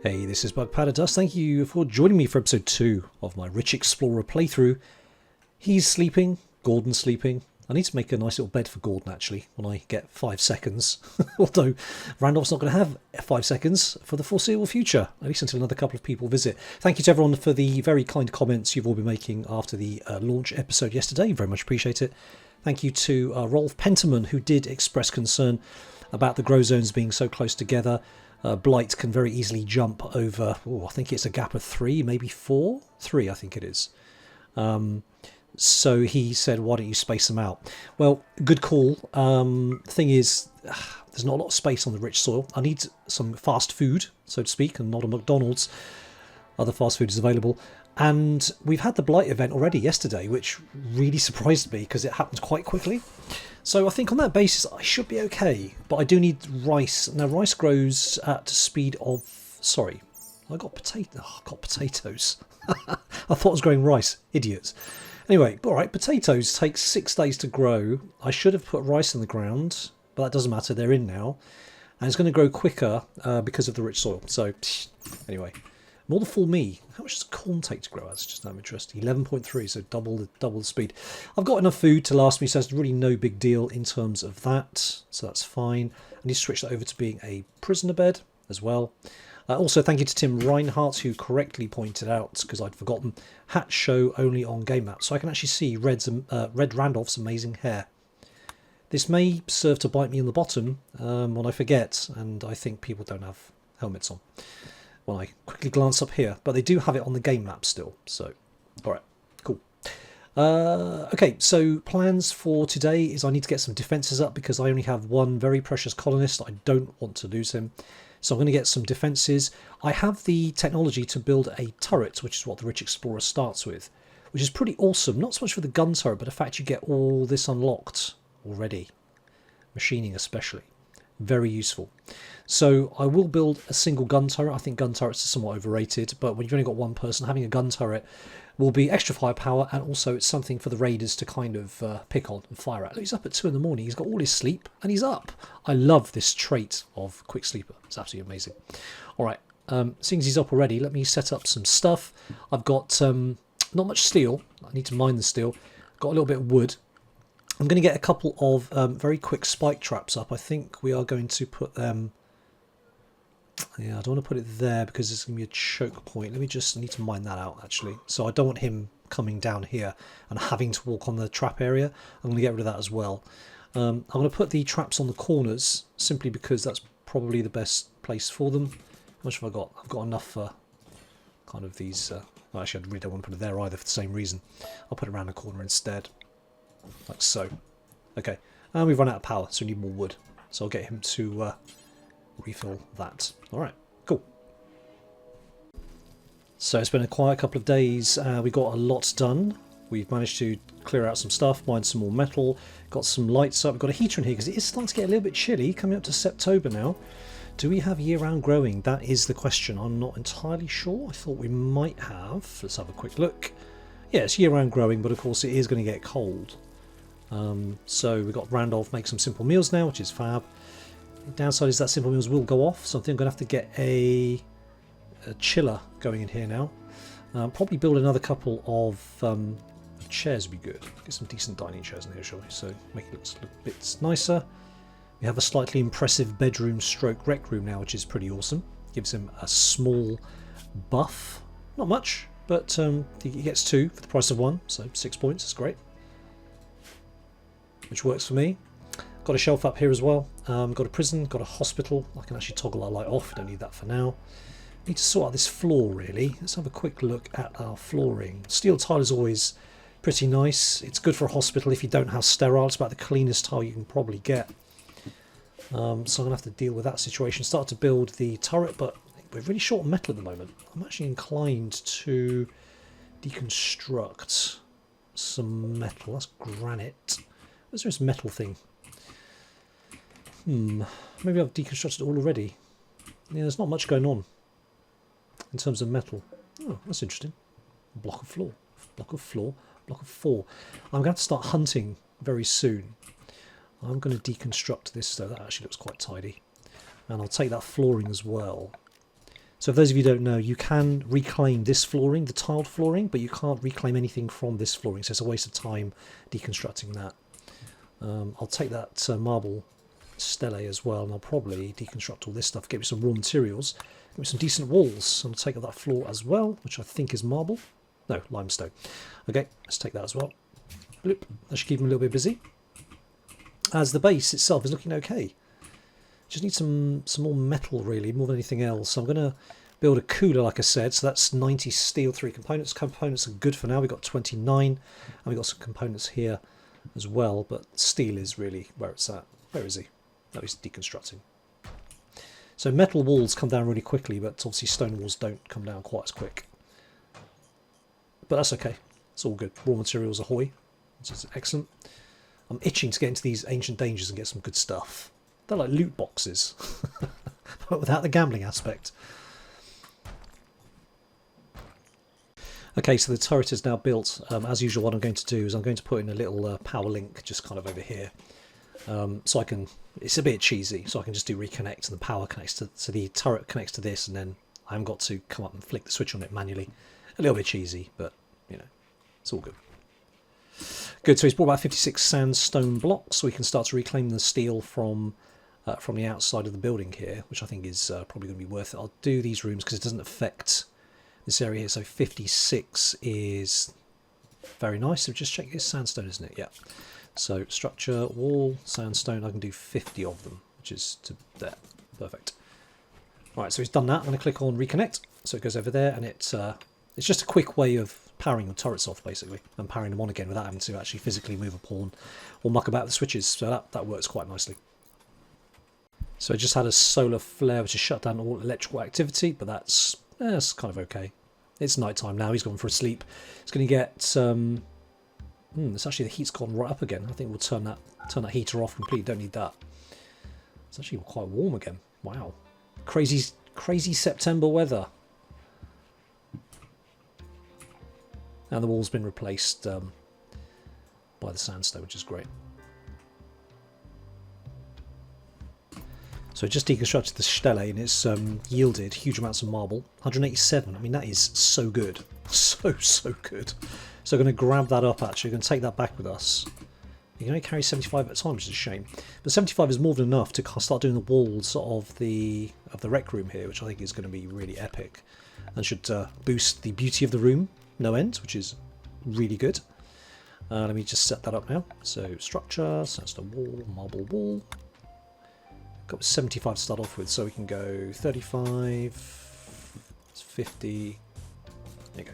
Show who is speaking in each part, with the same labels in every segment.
Speaker 1: Hey, this is Bug Powder Dust. Thank you for joining me for episode 2 of my Rich Explorer playthrough. He's sleeping, Gordon's sleeping. I need to make a nice little bed for Gordon actually when I get 5 seconds. Although Randolph's not going to have 5 seconds for the foreseeable future, at least until another couple of people visit. Thank you to everyone for the very kind comments you've all been making after the launch episode yesterday. Very much appreciate it. Thank you to Rolf Penterman, who did express concern about the grow zones being so close together. Blight can very easily jump over, I think it's a gap of 3, maybe 4? 3, I think it is. So he said, why don't you space them out? Well, good call. Thing is, there's not a lot of space on the rich soil. I need some fast food, so to speak, and not a McDonald's. Other fast food is available. And we've had the Blight event already yesterday, which really surprised me because it happened quite quickly. So I think on that basis I should be okay, but I do need rice. Now rice grows at the speed of... Sorry, I got potatoes. I thought I was growing rice. Idiots. Anyway, alright, potatoes take 6 days to grow. I should have put rice in the ground, but that doesn't matter, they're in now. And it's going to grow quicker because of the rich soil. So, anyway, more than full me. How much does corn take to grow? That's just out of interest. 11.3, so double the speed. I've got enough food to last me, so it's really no big deal in terms of that. So that's fine. I need to switch that over to being a prisoner bed as well. Also, thank you to Tim Reinhardt, who correctly pointed out, because I'd forgotten, hats show only on game maps. So I can actually see Red Randolph's amazing hair. This may serve to bite me in the bottom when I forget, and I think people don't have helmets on. When I quickly glance up here, but they do have it on the game map still. So, alright, cool. Okay, so plans for today is I need to get some defences up because I only have one very precious colonist. I don't want to lose him. So I'm going to get some defences. I have the technology to build a turret, which is what the Rich Explorer starts with, which is pretty awesome. Not so much for the gun turret, but the fact you get all this unlocked already. Machining especially. Very useful. So I will build a single gun turret. I think gun turrets are somewhat overrated, but when you've only got one person, having a gun turret will be extra firepower, and also it's something for the raiders to kind of pick on and fire at. Look, he's up at 2 in the morning. He's got all his sleep, and he's up. I love this trait of Quick Sleeper. It's absolutely amazing. All right, seeing as he's up already, let me set up some stuff. I've got not much steel. I need to mine the steel. Got a little bit of wood. I'm going to get a couple of very quick spike traps up. I think we are going to put them... Yeah, I don't want to put it there because it's going to be a choke point. Let me just... I need to mine that out, actually. So I don't want him coming down here and having to walk on the trap area. I'm going to get rid of that as well. I'm going to put the traps on the corners simply because that's probably the best place for them. How much have I got? I've got enough for kind of these... Well, actually, I really don't want to put it there either for the same reason. I'll put it around the corner instead. Like so. Okay, and we've run out of power, so we need more wood. So I'll get him to refill that. Alright, cool. So it's been a quiet couple of days. We got a lot done. We've managed to clear out some stuff, mine some more metal, got some lights up. We've got a heater in here because it is starting to get a little bit chilly, coming up to September now. Do we have year-round growing? That is the question. I'm not entirely sure. I thought we might have. Let's have a quick look. Yeah, it's year-round growing, but of course it is going to get cold. So we've got Randolph make some simple meals now, which is fab. The downside is that simple meals will go off, so I think I'm going to have to get a chiller going in here now. Probably build another couple of chairs would be good. Get some decent dining chairs in here, shall we? So make it look a bit nicer. We have a slightly impressive bedroom stroke rec room now, which is pretty awesome. Gives him a small buff. Not much, but he gets 2 for the price of 1, so 6 points. That's great. Which works for me. Got a shelf up here as well. Got a prison, got a hospital. I can actually toggle that light off. Don't need that for now. Need to sort out this floor really. Let's have a quick look at our flooring. Steel tile is always pretty nice. It's good for a hospital if you don't have sterile. It's about the cleanest tile you can probably get. So I'm going to have to deal with that situation. Start to build the turret, but we're really short on metal at the moment. I'm actually inclined to deconstruct some metal. That's granite. Where's this metal thing? Maybe I've deconstructed it all already. Yeah, there's not much going on in terms of metal. Oh, that's interesting. Block of floor. Block of floor. Block of 4. I'm going to have to start hunting very soon. I'm going to deconstruct this though. That actually looks quite tidy. And I'll take that flooring as well. So for those of you who don't know, you can reclaim this flooring, the tiled flooring, but you can't reclaim anything from this flooring, so it's a waste of time deconstructing that. I'll take that marble stele as well, and I'll probably deconstruct all this stuff, get me some raw materials, get me some decent walls, and I'll take that floor as well, which I think is marble. No, limestone. Okay, let's take that as well. Bloop. That should keep him a little bit busy. As the base itself is looking okay. Just need some more metal, really, more than anything else. So I'm going to build a cooler, like I said. So that's 90 steel, 3 components. Components are good for now. We've got 29, and we've got some components here as well. But steel is really where it's at. Where is he? No, he's deconstructing. So metal walls come down really quickly, but obviously stone walls don't come down quite as quick. But that's okay. It's all good. Raw materials ahoy, which is excellent. I'm itching to get into these ancient dangers and get some good stuff. They're like loot boxes, but without the gambling aspect. Okay, so the turret is now built. As usual, what I'm going to do is I'm going to put in a little power link just kind of over here. So I can, it's a bit cheesy, so I can just do reconnect and the power connects to, so the turret connects to this, and then I haven't got to come up and flick the switch on it manually. A little bit cheesy, but you know, it's all good. Good, so he's brought about 56 sandstone blocks, so we can start to reclaim the steel from the outside of the building here, which I think is probably going to be worth it. I'll do these rooms because it doesn't affect this area here. So 56 is very nice. So just check this sandstone, isn't it? Yeah. So structure, wall, sandstone. I can do 50 of them, which is to there. Perfect. All right, so he's done that. I'm going to click on reconnect. So it goes over there, and it's just a quick way of powering your turrets off, basically, and powering them on again without having to actually physically move a pawn or muck about the switches. So that works quite nicely. So I just had a solar flare which has shut down all electrical activity, but that's kind of okay. It's night time now. He's gone for a sleep. It's going to get. It's actually the heat's gone right up again. I think we'll turn that heater off completely. Don't need that. It's actually quite warm again. Wow, crazy September weather. And the wall's been replaced by the sandstone, which is great. So I just deconstructed the stele, and it's yielded huge amounts of marble. 187. I mean, that is so good. So good. So I'm going to grab that up, actually. I'm going to take that back with us. You can only carry 75 at a time, which is a shame. But 75 is more than enough to start doing the walls of the rec room here, which I think is going to be really epic. And should boost the beauty of the room, no end, which is really good. Let me just set that up now. So structure, sandstone wall, marble wall. Got 75 to start off with, so we can go 35, 50. There you go.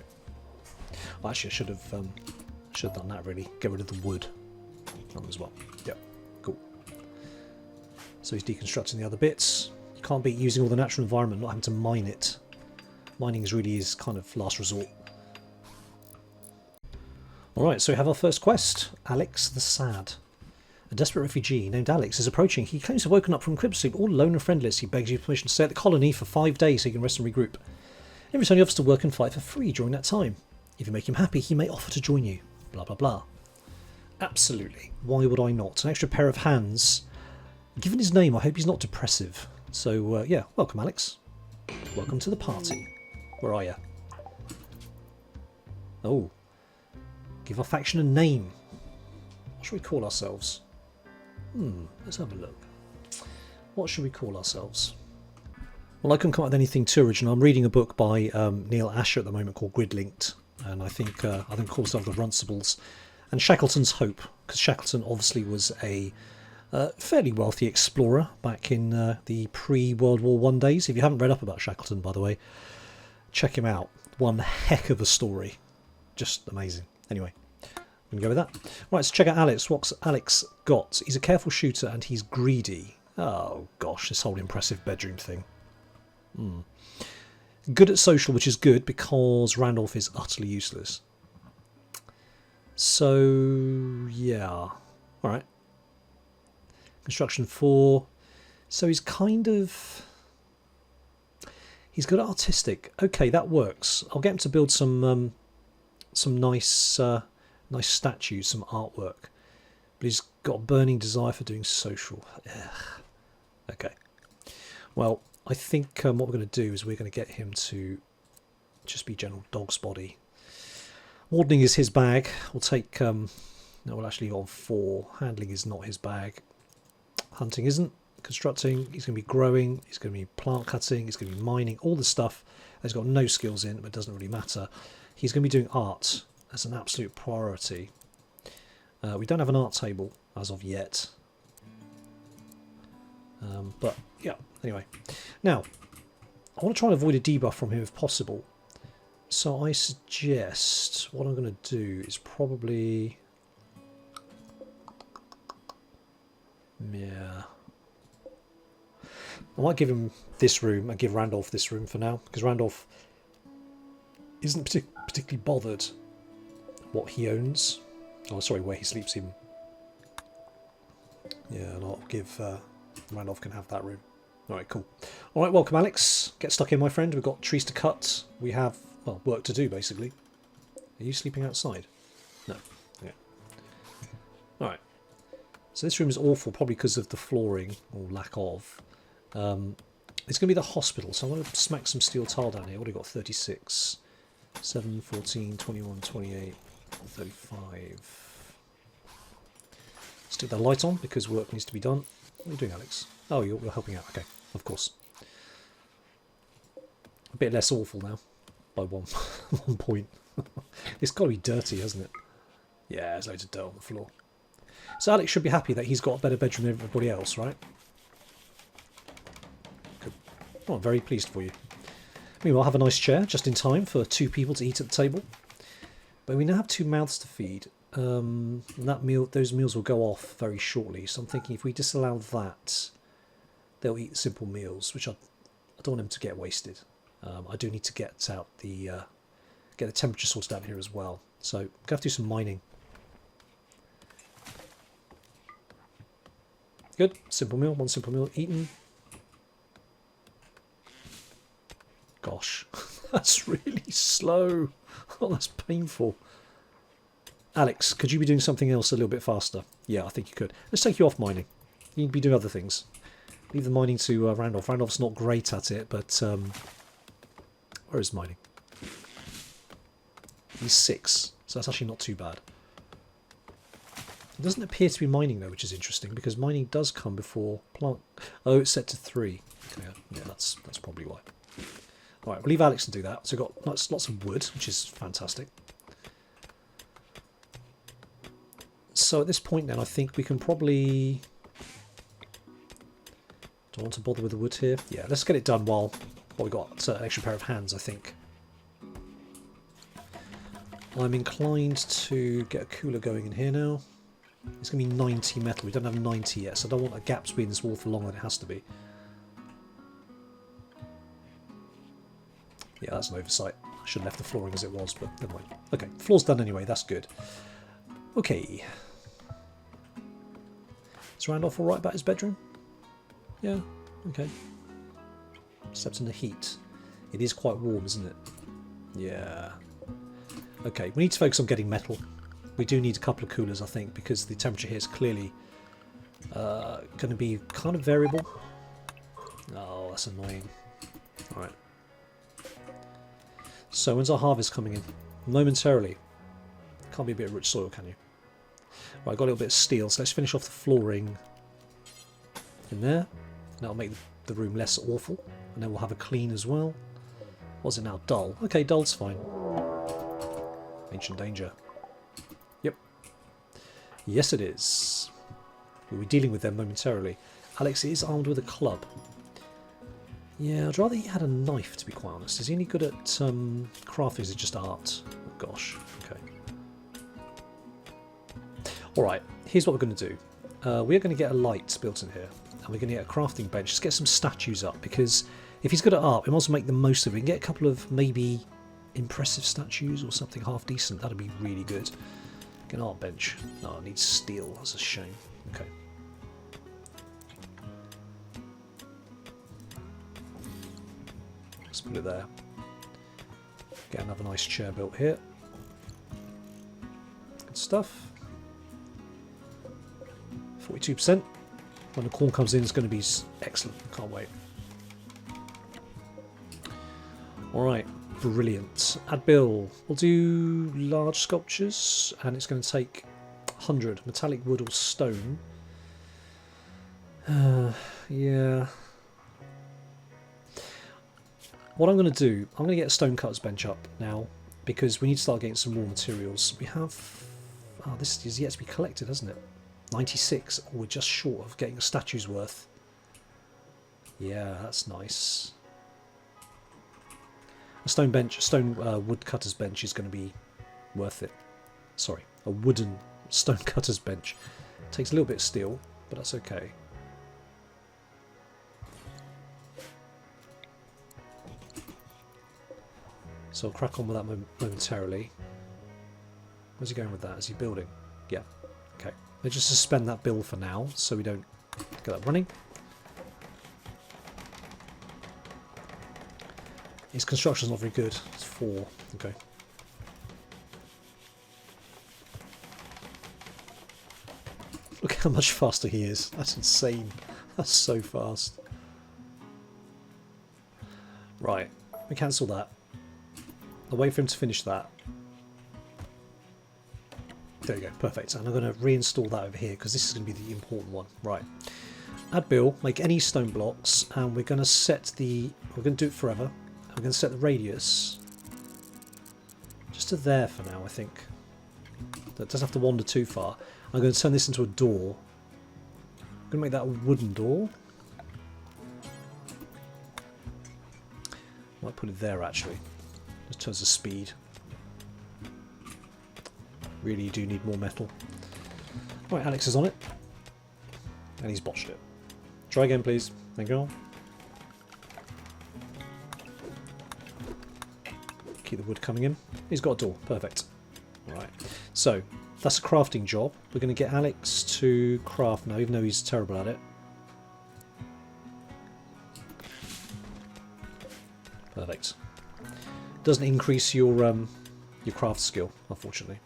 Speaker 1: Well, actually, I should have done that, really. Get rid of the wood as well. Yep, cool. So he's deconstructing the other bits. You can't beat using all the natural environment, not having to mine it. Mining is really his kind of last resort. Alright, so we have our first quest. Alex the Sad. A desperate refugee named Alex is approaching. He claims to have woken up from crypt sleep all alone and friendless. He begs you permission to stay at the colony for 5 days so he can rest and regroup. In return, he offers to work and fight for free during that time. If you make him happy, he may offer to join you. Blah, blah, blah. Absolutely. Why would I not? An extra pair of hands. Given his name, I hope he's not depressive. So, yeah, welcome, Alex. Welcome to the party. Where are you? Oh. Give our faction a name. What should we call ourselves? Let's have a look. What should we call ourselves? Well, I couldn't come up with anything too original. I'm reading a book by Neil Asher at the moment called Gridlinked, and I think call ourselves the Runcibles. And Shackleton's Hope, because Shackleton obviously was a fairly wealthy explorer back in the pre-World War I days. If you haven't read up about Shackleton, by the way, check him out. One heck of a story. Just amazing. Anyway. We can go with that. Right, so check out Alex. What's Alex got? He's a careful shooter and he's greedy. Oh gosh, this whole impressive bedroom thing. Good at social, which is good because Randolph is utterly useless. So, yeah. Alright. Construction 4. So he's kind of... He's good at artistic. Okay, that works. I'll get him to build some nice... nice statues, some artwork. But he's got a burning desire for doing social. Ugh. Okay. Well, I think what we're going to do is we're going to get him to just be general dog's body. Wardening is his bag. We'll take... no, we'll actually go on 4. Handling is not his bag. Hunting isn't. Constructing, he's going to be growing, he's going to be plant cutting, he's going to be mining, all the stuff that he's got no skills in, but it doesn't really matter. He's going to be doing art as an absolute priority. We don't have an art table as of yet. But, yeah, anyway. Now, I want to try and avoid a debuff from him if possible. So I suggest what I'm going to do is probably... Yeah... I might give him this room and give Randolph this room for now, because Randolph isn't particularly bothered what he owns. Oh, sorry, where he sleeps even. Yeah, and I'll give Randolph can have that room. Alright, cool. Alright, welcome Alex. Get stuck in, my friend. We've got trees to cut. We have, well, work to do, basically. Are you sleeping outside? No. Yeah. Alright. So this room is awful, probably because of the flooring, or lack of. It's going to be the hospital, so I'm going to smack some steel tile down here. What have we got? 36, 7, 14, 21, 28, 35. Stick the light on because work needs to be done. What are you doing, Alex? Oh, you're helping out. Okay, of course. A bit less awful now by one point. It's got to be dirty, hasn't it? Yeah, there's loads of dirt on the floor. So Alex should be happy that he's got a better bedroom than everybody else, right? Oh, I'm very pleased for you. Meanwhile, have a nice chair, just in time for 2 people to eat at the table. But we now have 2 mouths to feed. And those meals will go off very shortly. So I'm thinking if we disallow that, they'll eat simple meals, which I don't want them to get wasted. I do need to get out get the temperature sorted out here as well. So I'm going to have to do some mining. Good, simple meal, 1 simple meal eaten. Gosh, that's really slow. Oh, that's painful. Alex, could you be doing something else a little bit faster? Yeah, I think you could. Let's take you off mining. You need to be doing other things. Leave the mining to Randolph. Randolph's not great at it, but... where is mining? He's 6, so that's actually not too bad. It doesn't appear to be mining, though, which is interesting, because mining does come before plant... Oh, it's set to 3. Okay, yeah, that's probably why. Alright, we'll leave Alex to do that. So we've got lots of wood, which is fantastic. So at this point then, I think we can probably... Do I want to bother with the wood here? Yeah, let's get it done while we've got an extra pair of hands, I think. I'm inclined to get a cooler going in here now. It's going to be 90 metal. We don't have 90 yet, so I don't want a gap to be in this wall for longer than it has to be. Yeah, that's an oversight. I should have left the flooring as it was, but never mind. Okay, floor's done anyway, that's good. Okay. Is Randolph alright about his bedroom? Yeah, okay. Except in the heat. It is quite warm, isn't it? Yeah. Okay, we need to focus on getting metal. We do need a couple of coolers, I think, because the temperature here is clearly going to be kind of variable. Oh, that's annoying. Alright. So when's our harvest coming in? Momentarily. Can't be a bit of rich soil, can you? Right, I've got a little bit of steel, so let's finish off the flooring in there. That'll make the room less awful. And then we'll have a clean as well. What's it now? Dull. Okay, dull's fine. Ancient danger. Yep. Yes, it is. We'll be dealing with them momentarily. Alex is armed with a club. Yeah, I'd rather he had a knife, to be quite honest. Is he any good at crafting? Is it just art? Oh, gosh. Okay. Alright, here's what we're going to do. We're going to get a light built in here. And we're going to get a crafting bench. Just get some statues up. Because if he's good at art, we might as well make the most of it. We can get a couple of maybe impressive statues or something half decent. That'd be really good. Get an art bench. Oh, it needs steel. That's a shame. Okay. Let's put it there. Get another nice chair built here. Good stuff. 42%. When the corn comes in, it's going to be excellent. Can't wait. Alright, brilliant. Add bill. We'll do large sculptures, and it's going to take 100 metallic wood or stone. Yeah. What I'm going to do, I'm going to get a stone cutter's bench up now, because we need to start getting some raw materials. We have... Oh, this is yet to be collected, hasn't it? 96. Oh, we're just short of getting a statue's worth. Yeah, that's nice. A stone bench, a stone woodcutter's bench is going to be worth it. Sorry, a wooden stone cutter's bench. Takes a little bit of steel, but that's okay. So I'll crack on with that momentarily. Where's he going with that? Is he building? Yeah. Okay. Let's just suspend that build for now, so we don't get that running. His construction's not very good. It's 4. Okay. Look how much faster he is. That's insane. That's so fast. Right. We cancel that. I'll wait for him to finish that. There we go. Perfect. And I'm going to reinstall that over here because this is going to be the important one. Right. Add bill. Make any stone blocks. And we're going to set the... We're going to do it forever. I'm going to set the radius just to there for now, I think. That doesn't have to wander too far. I'm going to turn this into a door. I'm going to make that a wooden door. Might put it there actually. Just turns the speed. Really, you do need more metal. Right, Alex is on it. And he's botched it. Try again, please. Thank you. Keep the wood coming in. He's got a door. Perfect. Right. So, that's a crafting job. We're going to get Alex to craft now, even though he's terrible at it. Perfect. Doesn't increase your craft skill, unfortunately.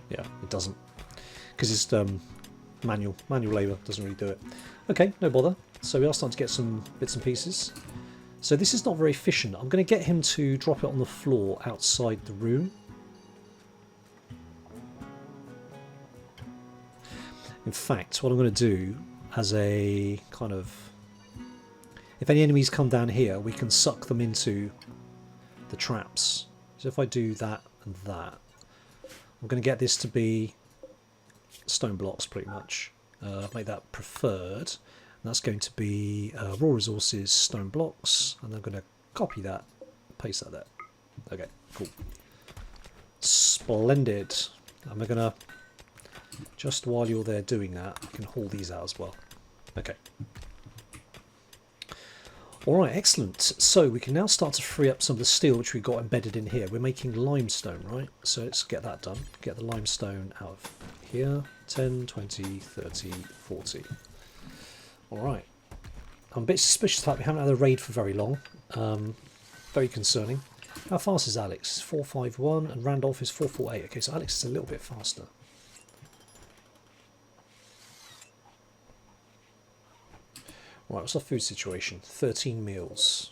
Speaker 1: Yeah, it doesn't. Because it's manual labour, doesn't really do it. Okay, no bother. So we are starting to get some bits and pieces. So this is not very efficient. I'm going to get him to drop it on the floor outside the room. In fact, what I'm going to do as a kind of... If any enemies come down here, we can suck them into the traps. So if I do that and that, I'm going to get this to be stone blocks pretty much. Make that preferred. And that's going to be raw resources, stone blocks, and I'm going to copy that, paste that there. Okay, cool. Splendid. And we're going to, just while you're there doing that, I can haul these out as well. Okay. Alright, excellent. So we can now start to free up some of the steel which we've got embedded in here. We're making limestone, right? So let's get that done. Get the limestone out of here. 10, 20, 30, 40. Alright. I'm a bit suspicious of that we haven't had a raid for very long. Very concerning. How fast is Alex? 451 and Randolph is 448. Okay, so Alex is a little bit faster. Right, what's our food situation? 13 meals.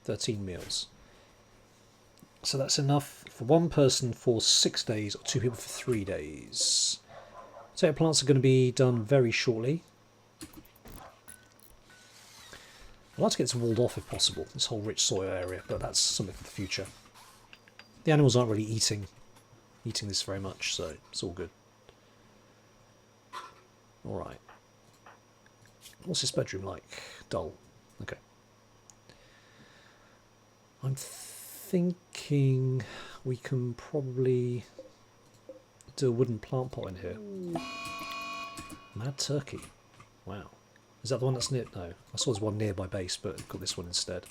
Speaker 1: 13 meals. So that's enough for one person for 6 days or 2 people for 3 days. Potato plants are going to be done very shortly. I'd like to get this walled off if possible, this whole rich soil area, but that's something for the future. The animals aren't really eating this very much, so it's all good. Alright. What's this bedroom like? Dull. Okay. I'm thinking we can probably do a wooden plant pot in here. Mad turkey. Wow. Is that the one that's near? No. I saw there's one near my base, but I've got this one instead.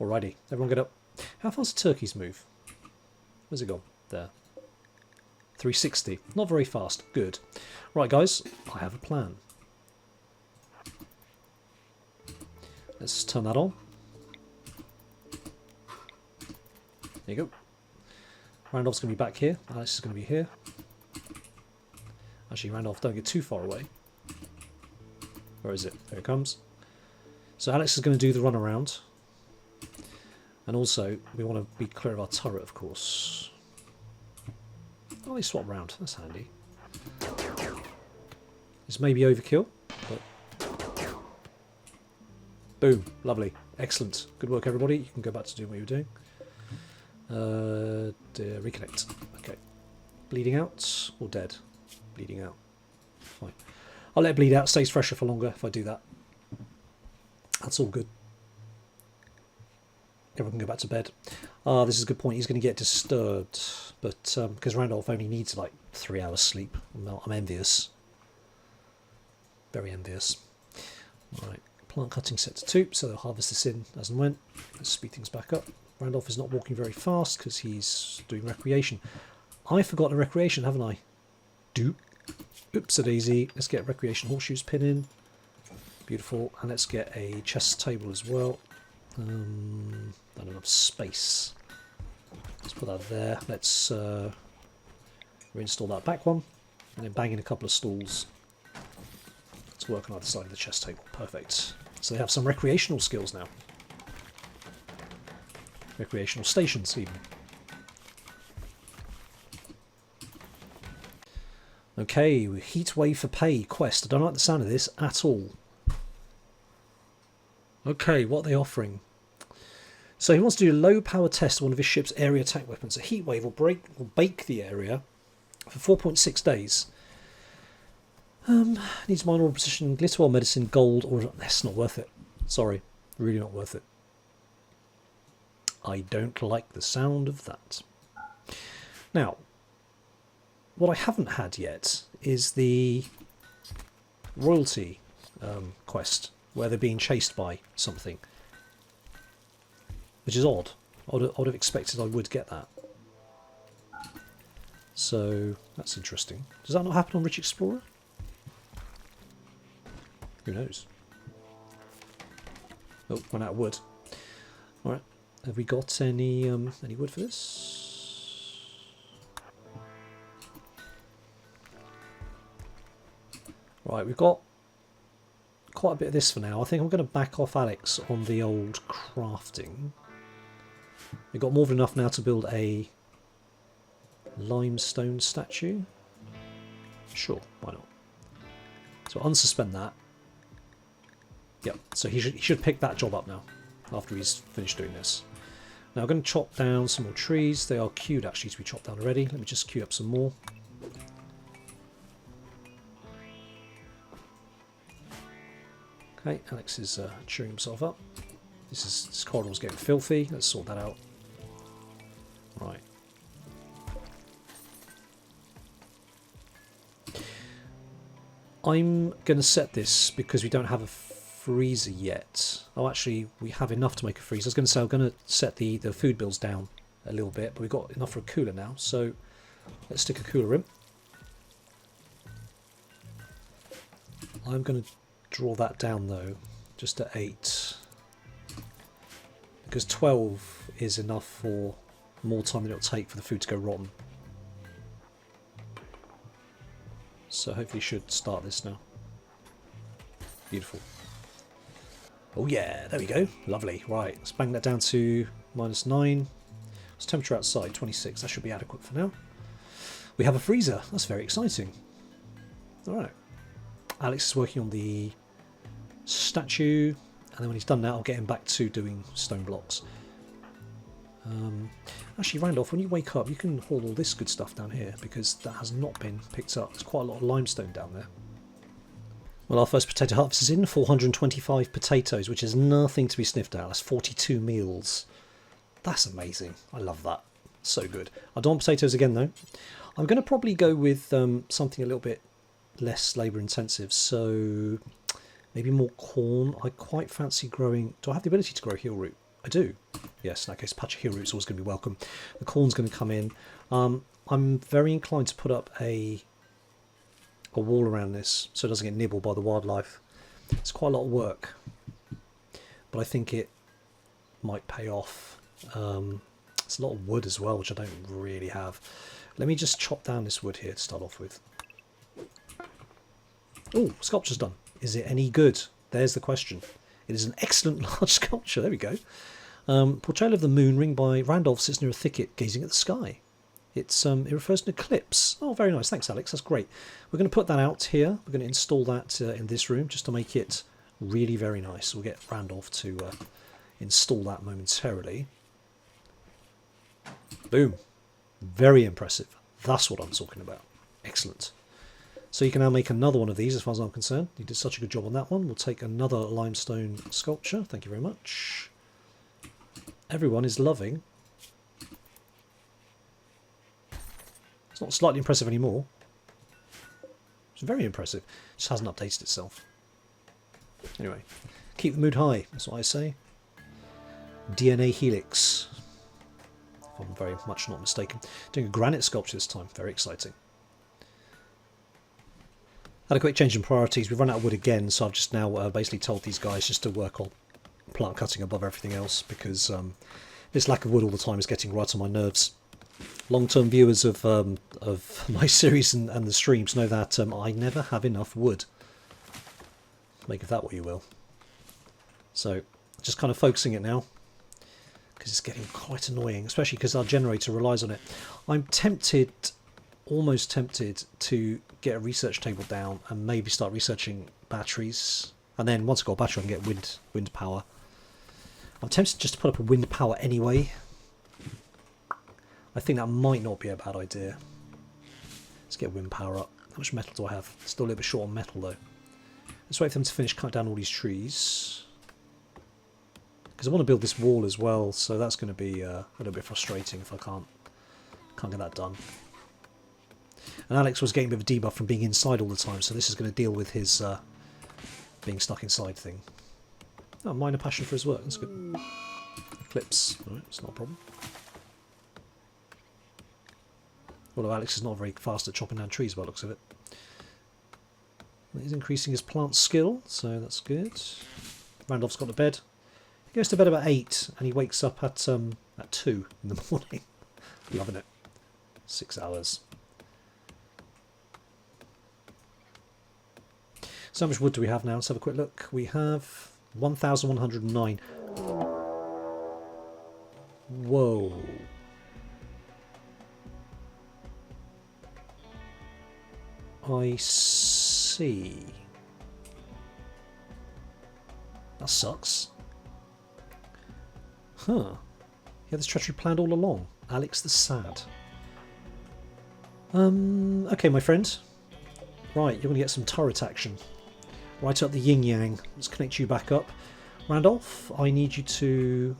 Speaker 1: Alrighty. Everyone get up. How fast do turkeys move? Where's it gone? There. 360. Not very fast. Good. Right, guys. I have a plan. Let's turn that on. There you go. Randolph's going to be back here. Alex is going to be here. Actually, Randolph, don't get too far away. Where is it? There it comes. So Alex is going to do the run around. And also, we want to be clear of our turret, of course. Oh, they swap round. That's handy. This may be overkill, but... Boom. Lovely. Excellent. Good work, everybody. You can go back to doing what you were doing. Reconnect. Okay. Bleeding out or dead? Bleeding out. Fine. I'll let it bleed out. Stays fresher for longer if I do that. That's all good. Everyone can go back to bed. This is a good point. He's going to get disturbed. But because Randolph only needs like 3 hours sleep. I'm envious. Very envious. Alright. Plant cutting set to 2. So they'll harvest this in as and when. Let's speed things back up. Randolph is not walking very fast because he's doing recreation. I've forgotten a recreation, haven't I? Oops, a daisy. Let's get recreation horseshoes pin in. Beautiful. And let's get a chest table as well. Not enough space. Let's put that there. Let's reinstall that back one. And then bang in a couple of stalls. Let's work on either side of the chest table. Perfect. So they have some recreational skills now. Recreational stations even. Okay, Heat Wave for Pay quest. I don't like the sound of this at all. Okay, what are they offering? So he wants to do a low power test of one of his ship's area attack weapons. A heat wave will bake the area for 4.6 days. Needs minor precision, glitter or medicine, gold, or that's not worth it. Sorry, really not worth it. I don't like the sound of that. Now, what I haven't had yet is the royalty quest, where they're being chased by something. Which is odd. I would have expected I would get that. So, that's interesting. Does that not happen on Rich Explorer? Who knows? Oh, run out of wood. Alright. Have we got any wood for this? Right, we've got quite a bit of this for now. I think I'm going to back off Alex on the old crafting. We've got more than enough now to build a limestone statue. Sure, why not? So unsuspend that. Yep, so he should pick that job up now, after he's finished doing this. Now I'm going to chop down some more trees. They are queued actually to be chopped down already. Let me just queue up some more. Okay, Alex is cheering himself up. This corridor's getting filthy. Let's sort that out. Right. I'm going to set this because we don't have a freezer yet. Oh, actually, we have enough to make a freezer. I was going to say I'm going to set the food bills down a little bit, but we've got enough for a cooler now. So let's stick a cooler in. I'm going to draw that down though, just to 8. Because 12 is enough for more time than it'll take for the food to go rotten. So hopefully should start this now. Beautiful. Oh yeah, there we go. Lovely. Right, let's bang that down to -9. What's temperature outside? 26. That should be adequate for now. We have a freezer. That's very exciting. Alright. Alex is working on the statue, and then when he's done that I'll get him back to doing stone blocks. Actually, Randolph, when you wake up you can haul all this good stuff down here, because that has not been picked up. There's quite a lot of limestone down there. Well, our first potato harvest is in. 425 potatoes, which is nothing to be sniffed at. That's 42 meals. That's amazing. I love that. So good. I don't want potatoes again though. I'm going to probably go with something a little bit less labour intensive, so maybe more corn. I quite fancy growing... Do I have the ability to grow heel root? I do. Yes, in that case, patch of heel root is always going to be welcome. The corn's going to come in. I'm very inclined to put up a wall around this so it doesn't get nibbled by the wildlife. It's quite a lot of work, but I think it might pay off. It's a lot of wood as well, which I don't really have. Let me just chop down this wood here to start off with. Oh, sculpture's done. Is it any good? There's the question. It is an excellent large sculpture. There we go. Portrayal of the moon ringed by Randolph sits near a thicket gazing at the sky. It refers to an eclipse. Oh, very nice. Thanks, Alex. That's great. We're going to put that out here. We're going to install that in this room just to make it really very nice. We'll get Randolph to install that momentarily. Boom. Very impressive. That's what I'm talking about. Excellent. So you can now make another one of these as far as I'm concerned. You did such a good job on that one. We'll take another limestone sculpture. Thank you very much. Everyone is loving. It's not slightly impressive anymore. It's very impressive. It just hasn't updated itself. Anyway, keep the mood high. That's what I say. DNA helix. If I'm very much not mistaken. Doing a granite sculpture this time. Very exciting. Had a quick change in priorities. We've run out of wood again, so I've just now basically told these guys just to work on plant cutting above everything else, because this lack of wood all the time is getting right on my nerves. Long-term viewers of my series and the streams know that I never have enough wood. Make of that what you will. So, just kind of focusing it now, because it's getting quite annoying, especially because our generator relies on it. I'm tempted, almost tempted, to get a research table down and maybe start researching batteries. And then once I've got a battery, I can get wind power. I'm tempted just to put up a wind power anyway. I think that might not be a bad idea. Let's get wind power up. How much metal do I have? Still a little bit short on metal though. Let's wait for them to finish cutting down all these trees. Because I want to build this wall as well, so that's going to be a little bit frustrating if I can't get that done. And Alex was getting a bit of a debuff from being inside all the time, so this is going to deal with his being stuck inside thing. Oh, minor passion for his work, that's good. Eclipse, alright, it's not a problem. Although Alex is not very fast at chopping down trees by the looks of it. He's increasing his plant skill, so that's good. Randolph's gone to bed. He goes to bed about 8 and he wakes up at 2 in the morning. Loving it. 6 hours. So how much wood do we have now? Let's have a quick look. We have 1,109. Whoa. I see. That sucks. Huh. He had this treachery planned all along. Alex the Sad. Okay, my friend. Right, you're going to get some turret action. Right up the yin-yang. Let's connect you back up. Randolph, I need you to...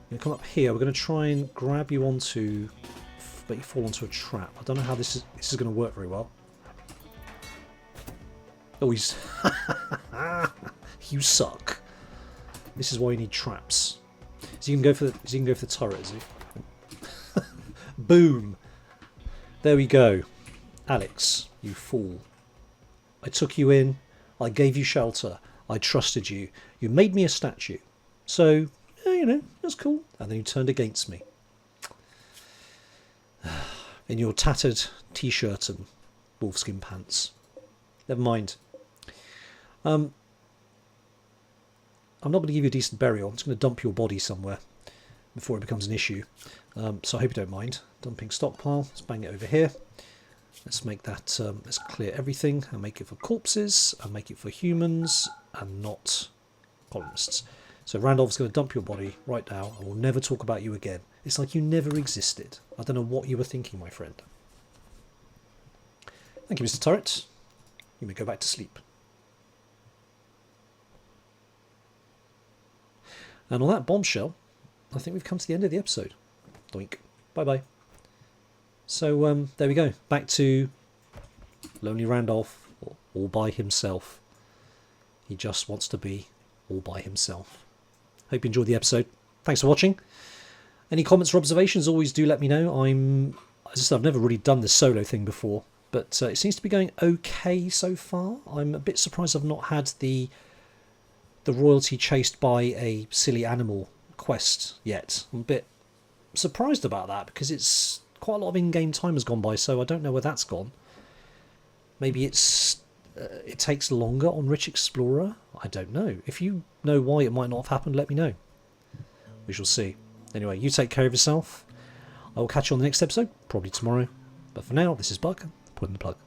Speaker 1: You're going to come up here. We're going to try and grab you onto... But you fall onto a trap. I don't know how this is going to work very well. Oh, he's... You suck. This is why you need traps. So you can go for the turret, is he? Boom. There we go. Alex, you fool. I took you in. I gave you shelter. I trusted you. You made me a statue. So, yeah, you know, that's cool. And then you turned against me. In your tattered t-shirt and wolfskin pants. Never mind. I'm not going to give you a decent burial. I'm just going to dump your body somewhere before it becomes an issue. So I hope you don't mind. Dumping stockpile. Let's bang it over here. Let's make that, let's clear everything and make it for corpses and make it for humans and not colonists. So Randolph's going to dump your body right now and we'll never talk about you again. It's like you never existed. I don't know what you were thinking, my friend. Thank you, Mr. Turret. You may go back to sleep. And on that bombshell, I think we've come to the end of the episode. Doink. Bye-bye. So, there we go. Back to Lonely Randolph, all by himself. He just wants to be all by himself. Hope you enjoyed the episode. Thanks for watching. Any comments or observations, always do let me know. As I said, I've never really done the solo thing before, but it seems to be going okay so far. I'm a bit surprised I've not had the royalty chased by a silly animal quest yet. I'm a bit surprised about that because it's quite a lot of in-game time has gone by, so I don't know where that's gone. Maybe it takes longer on Rich Explorer. I don't know. If you know why it might not have happened, let me know. We shall see. Anyway, you take care of yourself. I will catch you on the next episode, probably tomorrow. But for now, this is Buck, putting the plug.